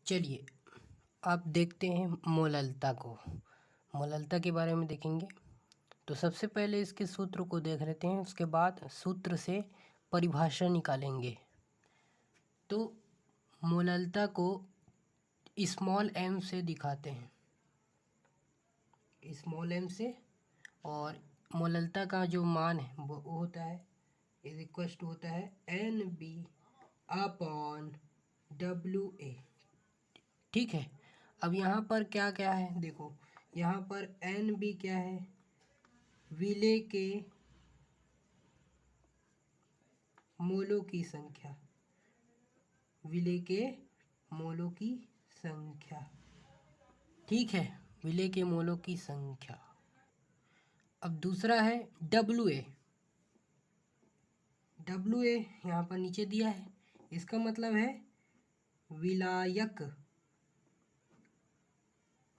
चलिए आप देखते हैं मोललता को। मोललता के बारे में देखेंगे तो सबसे पहले इसके सूत्र को देख लेते हैं, उसके बाद सूत्र से परिभाषा निकालेंगे। तो मोललता को स्मॉल एम से दिखाते हैं, स्मॉल एम से, और मोललता का जो मान है वो होता है इज इक्वल टू होता है NB/WA। ठीक है। अब यहाँ पर क्या क्या है देखो, यहाँ पर NB क्या है, विलेय के मोलों की संख्या, विलेय के मोलों की संख्या। ठीक है, विलेय के मोलों की संख्या। अब दूसरा है WA। WA यहाँ पर नीचे दिया है, इसका मतलब है विलायक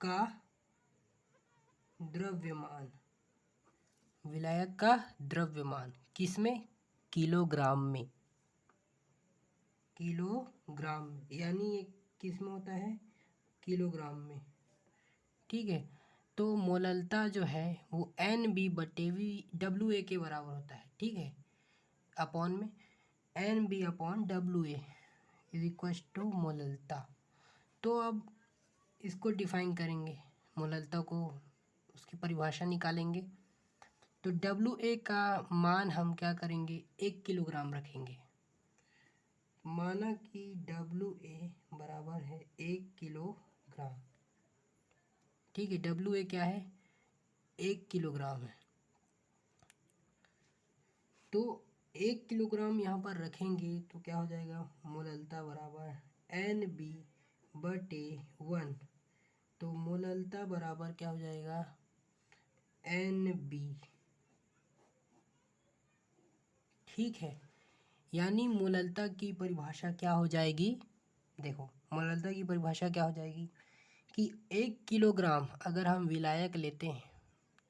का द्रव्यमान, विलायक का द्रव्यमान किसमें, किलोग्राम में, किलोग्राम, यानी ये किस में होता है, किलोग्राम में। ठीक है। तो मोललता जो है वो NB/WA के बराबर होता है। ठीक है, अपॉन में NB/WA इज इक्वल टू मोललता। तो अब इसको डिफाइन करेंगे, मोललता को, उसकी परिभाषा निकालेंगे। तो WA का मान हम क्या करेंगे, 1 किलोग्राम रखेंगे। माना कि WA बराबर है 1 किलोग्राम। ठीक है, WA क्या है, 1 किलोग्राम है। तो 1 किलोग्राम यहाँ पर रखेंगे तो क्या हो जाएगा, मोललता बराबर NB/1। तो मोललता बराबर क्या हो जाएगा, NB। ठीक है, यानी मोललता की परिभाषा क्या हो जाएगी, देखो मोललता की परिभाषा क्या हो जाएगी कि 1 किलोग्राम अगर हम विलायक लेते हैं,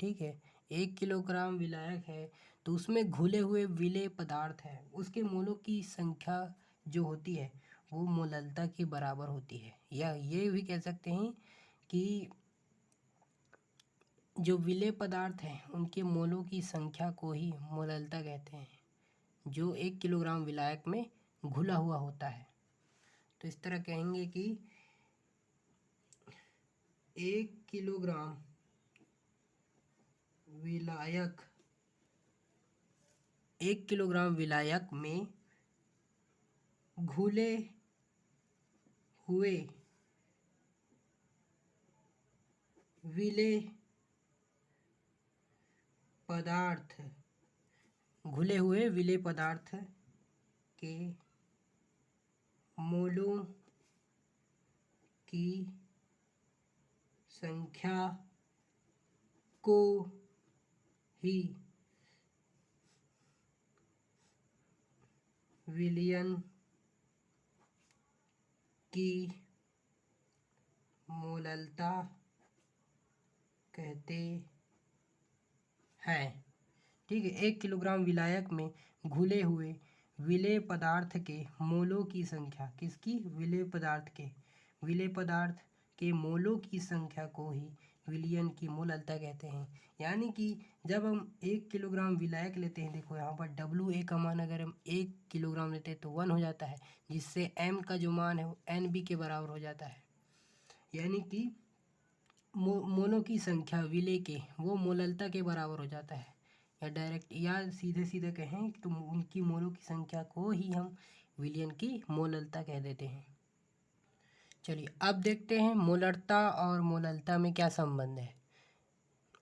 ठीक है, 1 किलोग्राम विलायक है तो उसमें घुले हुए विलेय पदार्थ है, उसके मोलों की संख्या जो होती है वो मोललता के बराबर होती है। या ये भी कह सकते हैं कि जो विलेय पदार्थ हैं उनके मोलों की संख्या को ही मोललता कहते हैं, जो 1 किलोग्राम विलायक में घुला हुआ होता है। तो इस तरह कहेंगे कि 1 किलोग्राम विलायक, 1 किलोग्राम विलायक में घुले हुए विलेय पदार्थ, घुले हुए विलेय पदार्थ के मोलों की संख्या को ही विलयन की मोललता कहते हैं। ठीक है, 1 किलोग्राम विलायक में घुले हुए विलेय पदार्थ के मोलों की संख्या, किसकी, विलेय पदार्थ के, विलेय पदार्थ के मोलों की संख्या को ही विलयन की मोललता कहते हैं। यानी कि जब हम 1 किलोग्राम विलायक लेते हैं, देखो यहाँ पर WA का मान अगर हम 1 किलोग्राम लेते हैं तो 1 हो जाता है, जिससे M का जो मान है वो NB के बराबर हो जाता है। यानी कि मोलों की संख्या विलेय के वो मोललता के बराबर हो जाता है। या डायरेक्ट या सीधे सीधे कहें तो उनकी मोलों की संख्या को ही हम विलयन की मोललता कह देते हैं। चलिए अब देखते हैं मोलरता और मोललता में क्या संबंध है।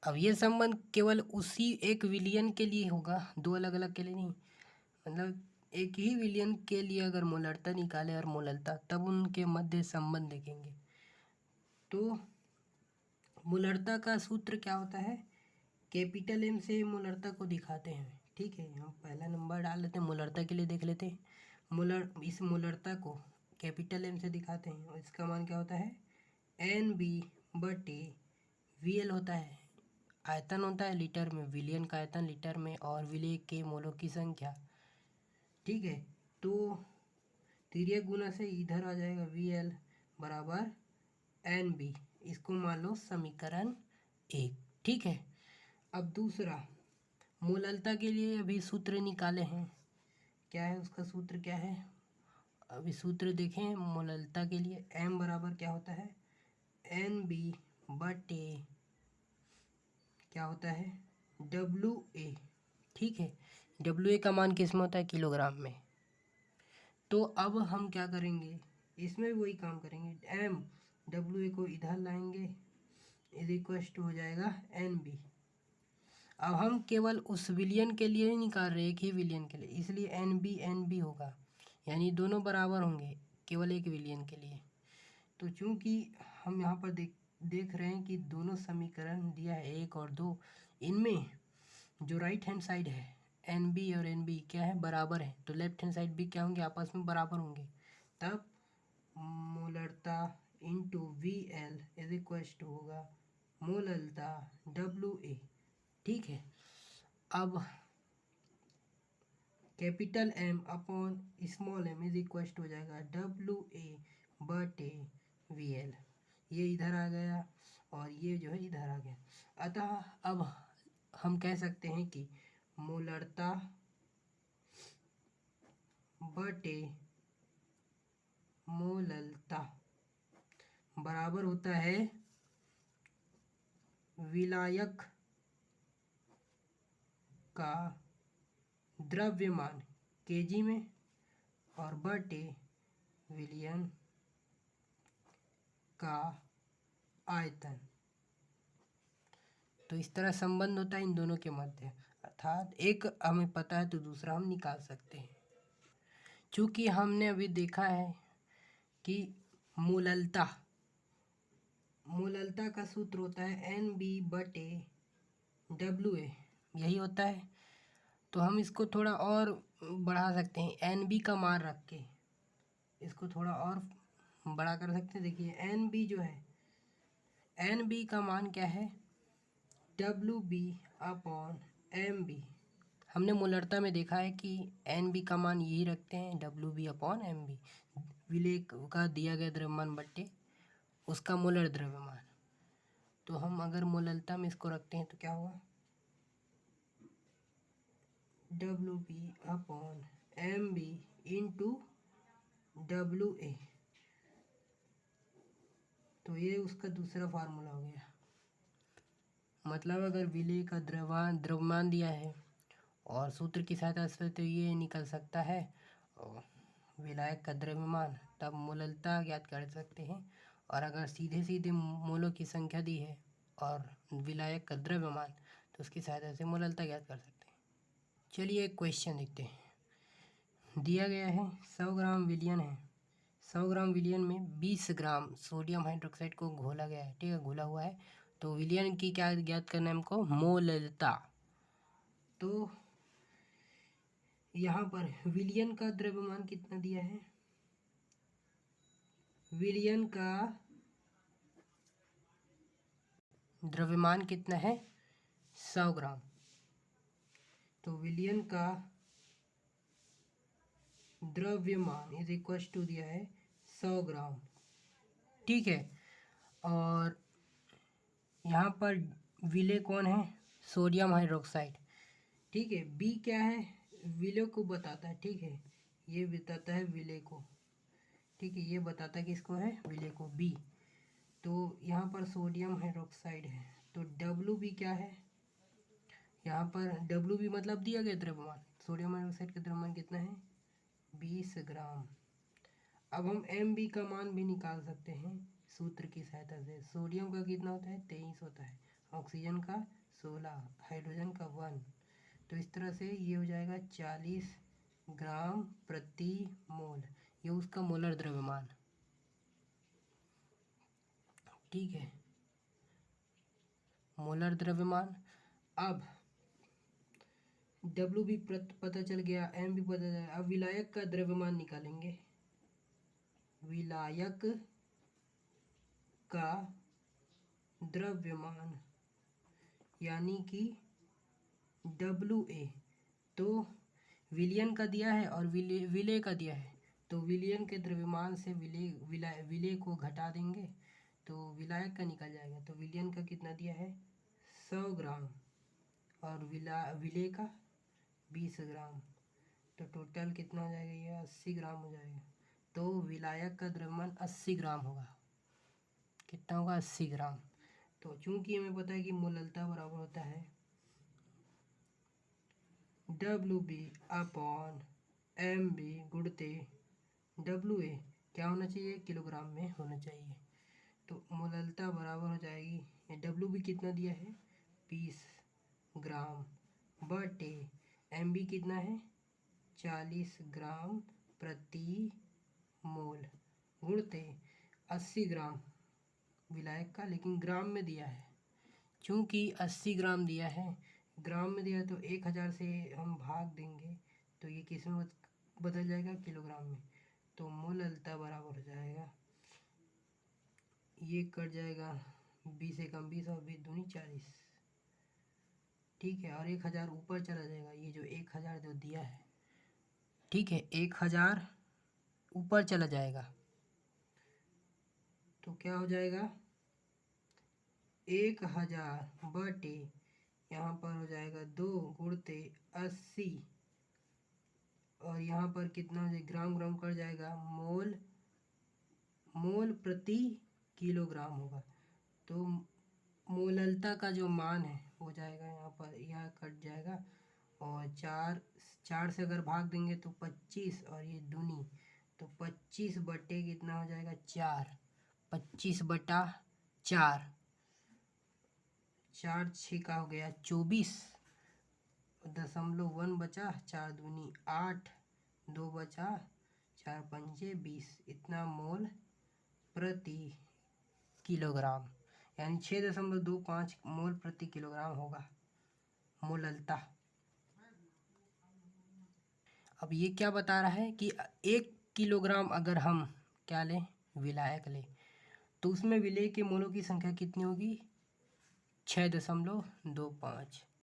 अब ये संबंध केवल उसी एक विलयन के लिए होगा, दो अलग अलग के लिए नहीं। मतलब एक ही विलयन के लिए अगर मोलरता निकाले और मोललता, तब उनके मध्य संबंध देखेंगे। तो मोलरता का सूत्र क्या होता है, कैपिटल M से मोलरता को दिखाते हैं। ठीक है, हम पहला नंबर डाल लेते हैं, मोलरता के लिए देख लेते हैं। इस मोलरता को कैपिटल M से दिखाते हैं और इसका मान क्या होता है, NB/VL होता है। आयतन होता है लीटर में, विलयन का आयतन लीटर में, और विलेय के मोलों की संख्या। ठीक है, तो तिर्यक गुना से इधर आ जाएगा VL, बराबर NB, इसको मान लो समीकरण 1। ठीक है। अब दूसरा, मोललता के लिए अभी सूत्र निकाले हैं। क्या है उसका सूत्र, क्या है अभी सूत्र देखें। मोललता के लिए M बराबर क्या होता है, NB बटे क्या होता है, WA। ठीक है, WA का मान किस में होता है, किलोग्राम में। तो अब हम क्या करेंगे, इसमें भी वही काम करेंगे। WA को इधर लाएंगे, इज इक्वल टू हो जाएगा NB। अब हम केवल उस विलियन के लिए ही निकाल रहे हैं, एक ही विलियन के लिए, इसलिए NB होगा, यानी दोनों बराबर होंगे केवल एक विलियन के लिए। तो चूंकि हम यहाँ पर देख रहे हैं कि दोनों समीकरण दिया है 1 और 2, इनमें जो राइट हैंड साइड है NB और NB क्या है, बराबर है, तो लेफ्ट हैंड साइड भी क्या होंगे, आपस में बराबर होंगे। तब मोलरता into VL is equal to होगा मोललता WA। ठीक है। अब capital M upon small m is equal to हो जाएगा WA बटे VL। ये इधर आ गया और ये जो है इधर आ गया। अतः अब हम कह सकते हैं कि मोलरता बटे मोललता बराबर होता है विलायक का द्रव्यमान केजी में और बटे विलियन का आयतन। तो इस तरह संबंध होता है इन दोनों के मध्य, अर्थात एक हमें पता है तो दूसरा हम निकाल सकते हैं। चूँकि हमने अभी देखा है कि मोललता का सूत्र होता है NB बटे WA, यही होता है। तो हम इसको थोड़ा और बढ़ा सकते हैं, NB का मान रख के इसको थोड़ा और बड़ा कर सकते हैं। देखिए NB जो है, NB का मान क्या है, WB अपॉन MB। हमने मोलरता में देखा है कि NB का मान यही रखते हैं, WB अपॉन MB, विलेय का दिया गया द्रव्यमान बट्टे उसका मोलर द्रव्यमान। तो हम अगर मोललता में इसको रखते हैं तो क्या होगा, WB upon MB into WA। तो ये उसका दूसरा फार्मूला हो गया। मतलब अगर विलेय का द्रव्यमान दिया है और सूत्र की सहायता से तो ये निकल सकता है विलायक का द्रव्यमान, तब मोललता ज्ञात कर सकते हैं। और अगर सीधे सीधे मोलों की संख्या दी है और विलायक का द्रव्यमान, तो उसकी सहायता से मोललता ज्ञात कर सकते हैं। चलिए एक क्वेश्चन देखते हैं। दिया गया है 100 ग्राम विलियन है, 100 ग्राम विलियन में 20 ग्राम सोडियम हाइड्रोक्साइड को घोला गया है। ठीक है, घोला हुआ है। तो विलियन की क्या ज्ञात करना है हमको, मोललता। तो यहाँ पर विलियन का द्रव्यमान कितना दिया है, विलियन का द्रव्यमान कितना है, 100 ग्राम। तो विलियन का द्रव्यमान इज इक्वल टू दिया है 100 ग्राम। ठीक है। और यहाँ पर विलेय कौन है, सोडियम हाइड्रोक्साइड। ठीक है। बी क्या है, विलेय को बताता है। ठीक है, ये बताता है विलेय को। ठीक है, ये बताता है किसको है, विलेय को, बी। तो यहाँ पर सोडियम हाइड्रोक्साइड है, तो WB क्या है, यहाँ पर WB मतलब दिया गया द्रव्यमान, सोडियम हाइड्रोक्साइड का द्रव्यमान कितना है, 20 ग्राम। अब हम MB का मान भी निकाल सकते हैं सूत्र की सहायता से। सोडियम का कितना होता है, 23 होता है, ऑक्सीजन का 16, हाइड्रोजन का 1। तो इस तरह से ये हो जाएगा 40 ग्राम प्रति मोल, ये उसका मोलर द्रव्यमान। ठीक है, मोलर द्रव्यमान। अब WB पता चल गया, MB पता चल गया। अब विलायक का द्रव्यमान निकालेंगे। विलायक का द्रव्यमान यानी कि WA। तो विलियन का दिया है और विलेय का दिया है, तो विलयन के द्रव्यमान से विलेय को घटा देंगे तो विलायक का निकल जाएगा। तो विलयन का कितना दिया है 100 ग्राम और विलेय का 20 ग्राम, तो टोटल कितना हो जाएगा ये 80 ग्राम हो जाएगा। तो विलायक का द्रव्यमान 80 ग्राम होगा। कितना होगा 80 ग्राम। तो चूंकि हमें पता है कि मोललता बराबर होता है WB अपॉन MB गुणते WA, क्या होना चाहिए किलोग्राम में होना चाहिए। तो मोललता बराबर हो जाएगी WB कितना दिया है 20 ग्राम बटे MB कितना है 40 ग्राम प्रति मोल गुणते 80 ग्राम विलायक का, लेकिन ग्राम में दिया है। चूँकि 80 ग्राम दिया है, ग्राम में दिया है तो 1000 से हम भाग देंगे तो ये किस में बदल जाएगा किलोग्राम में। तो मोललता बराबर हो जाएगा, ये कट जाएगा 20 एकम 20 और 20 दूनी 40, ठीक है। और 1000 ऊपर चला जाएगा, ये जो 1000 जो दिया है, ठीक है 1000 ऊपर चला जाएगा तो क्या हो जाएगा 1000 बटे यहाँ पर हो जाएगा 2 गुणते 80 और यहाँ पर कितना हो जाएगा ग्राम ग्राम कर जाएगा मोल प्रति किलोग्राम होगा। तो मोललता का जो मान है हो जाएगा यहाँ पर, यह कट जाएगा और 4 से अगर भाग देंगे तो 25 और ये दूनी तो 25 बटे कितना हो जाएगा 4, 25 बटा 4, 4 6 का हो गया 24.1 बचा, 4 दूनी 8, 2 बचा, 4 पंजे 20, इतना मोल प्रति किलोग्राम, यानी 6.25 मोल प्रति किलोग्राम होगा मोललता। अब ये क्या बता रहा है कि 1 किलोग्राम अगर हम क्या लें विलायक लें तो उसमें विलेय के मोलों की संख्या कितनी होगी 6.25।